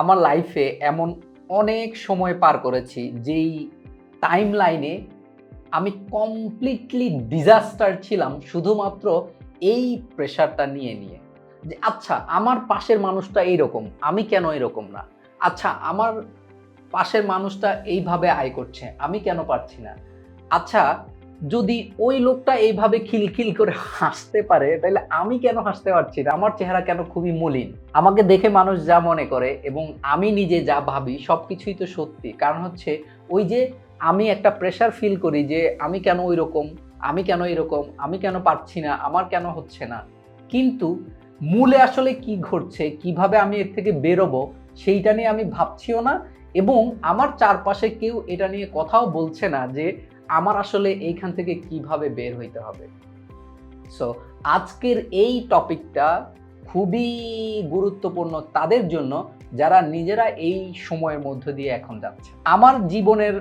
আমার লাইফে এমন অনেক সময় পার করেছি যেই টাইম লাইনে আমি কমপ্লিটলি ডিজাস্টার ছিলাম শুধুমাত্র এই প্রেশারটা নিয়ে যে আচ্ছা আমার পাশের মানুষটা এইরকম, আমি কেন এরকম না? আচ্ছা আমার পাশের মানুষটা এইভাবে আয় করছে, আমি কেন পারছি না? আচ্ছা যদি ওই লোকটা এইভাবে খিলখিল করে হাসতে পারে তাহলে আমি কেন হাসতে পারছি না? আমার চেহারা কেন খুবই মলিন? আমাকে দেখে মানুষ যা মনে করে এবং আমি নিজে যা ভাবি সবকিছুই তো সত্যি। কারণ হচ্ছে ওই যে আমি একটা প্রেশার ফিল করি যে আমি কেন ঐরকম, আমি কেন এরকম, আমি কেন পারছি না, আমার কেন হচ্ছে না। কিন্তু মূলে আসলে কি ঘটছে, কিভাবে আমি এর থেকে বেরোবো সেইটা নিয়ে আমি ভাবছিও না এবং আমার চারপাশে কেউ এটা নিয়ে কথাও বলছে না যে আমার আসলে এইখান থেকে কিভাবে বের হইতে হবে। সো আজকের এই টপিকটা খুবই গুরুত্বপূর্ণ তাদের জন্য যারা নিজেরা এই সময়ের মধ্য দিয়ে এখন যাচ্ছে। আমার জীবনের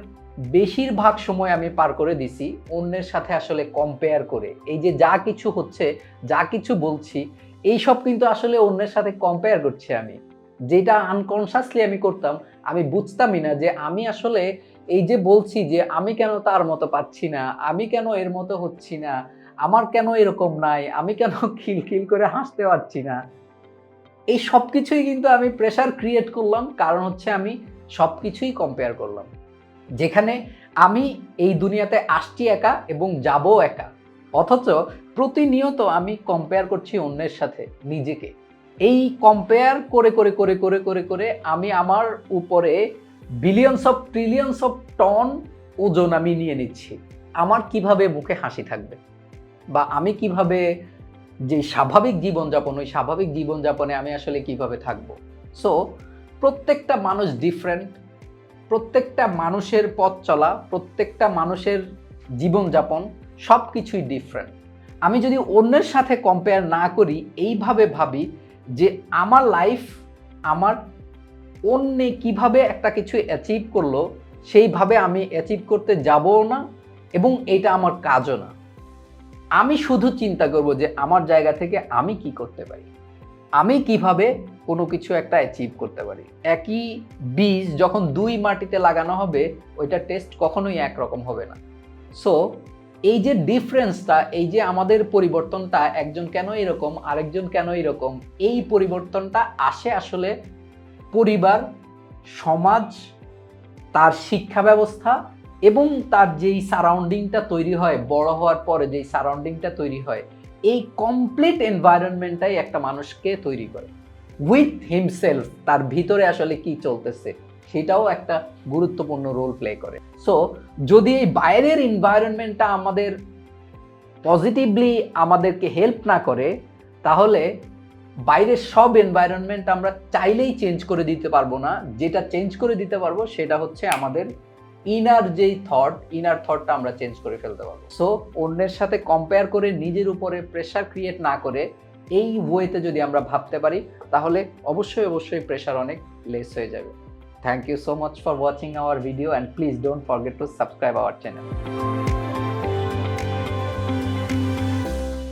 বেশিরভাগ সময় আমি পার করে দিছি অন্যের সাথে আসলে কম্পেয়ার করে। এই যে যা কিছু হচ্ছে, যা কিছু বলছি, এইসব কিন্তু আসলে অন্যের সাথে কম্পেয়ার করছি আমি। যেটা আনকনসিয়াসলি আমি করতাম, আমি বুঝতামই না যে আমি আসলে এই যে বলছি যে আমি কেন তার মতো পাচ্ছি না, আমি কেন এর মতো হচ্ছি না, আমার কেন এরকম নাই, আমি কেন খিলখিল করে হাসতে পারছি না। এই সবকিছুই কিন্তু আমি প্রেশার ক্রিয়েট করলাম কারণ হচ্ছে আমি সবকিছুই কম্পেয়ার করলাম। যেখানে আমি এই দুনিয়াতে আসছি একা এবং যাবো একা। অথচ প্রতিনিয়ত আমি কম্পেয়ার করছি অন্যের সাথে নিজেকে। এই কম্পেয়ার করে আমি আমার উপরে বিলিয়নস অফ ট্রিলিয়নস অফ টন ওজন আমি নিয়ে নিচ্ছি। আমার কিভাবে মুখে হাসি থাকবে? বা আমি কিভাবে যে স্বাভাবিক জীবনযাপন, ওই স্বাভাবিক জীবনযাপনে আমি আসলে কিভাবে থাকবো? সো প্রত্যেকটা মানুষ ডিফারেন্ট, প্রত্যেকটা মানুষের পথ চলা, প্রত্যেকটা মানুষের জীবনযাপন সব কিছুই ডিফারেন্ট। আমি যদি অন্যের সাথে কম্পেয়ার না করি, এইভাবে ভাবি যে আমার লাইফ, আমার অন্যে কিভাবে একটা কিছু অ্যাচিভ করলো, সেইভাবে আমি অ্যাচিভ করতে যাবও না এবং এটা আমার কাজও না। আমি শুধু চিন্তা করব যে আমার জায়গা থেকে আমি কি করতে পারি, আমি কিভাবে কোনো কিছু একটা অ্যাচিভ করতে পারি। একই বীজ যখন দুই মাটিতে লাগানো হবে ওইটা টেস্ট কখনোই একরকম হবে না। সো এই যে ডিফারেন্সটা, এই যে আমাদের পরিবর্তনটা, একজন কেন এরকম আরেকজন কেন এরকম, এই পরিবর্তনটা আসে আসলে পরিবার, সমাজ, তার শিক্ষা ব্যবস্থা এবং তার যেই সারাউন্ডিংটা তৈরি হয়, বড় হওয়ার পরে যেই সারাউন্ডিংটা তৈরি হয়, এই কমপ্লিট এনভায়রনমেন্টটাই একটা মানুষকে তৈরি করে। উইথ হিমসেলফ, তার ভিতরে আসলে কি চলতেছে সেটাও একটা গুরুত্বপূর্ণ রোল প্লে করে। সো যদি এই বাইরের এনভায়রনমেন্টটা আমাদের পজিটিভলি আমাদেরকে হেল্প না করে, তাহলে বাইরের সব এনভায়রনমেন্ট আমরা চাইলেই চেঞ্জ করে দিতে পারবো না। যেটা চেঞ্জ করে দিতে পারবো সেটা হচ্ছে আমাদের ইনার থটটা আমরা চেঞ্জ করে ফেলতে পারবো। সো অন্যের সাথে কম্পেয়ার করে নিজের উপরে প্রেশার ক্রিয়েট না করে এই ওয়েতে যদি আমরা ভাবতে পারি তাহলে অবশ্যই প্রেশার অনেক লেস হয়ে যাবে। Thank you so much for watching our video and please don't forget to subscribe our channel.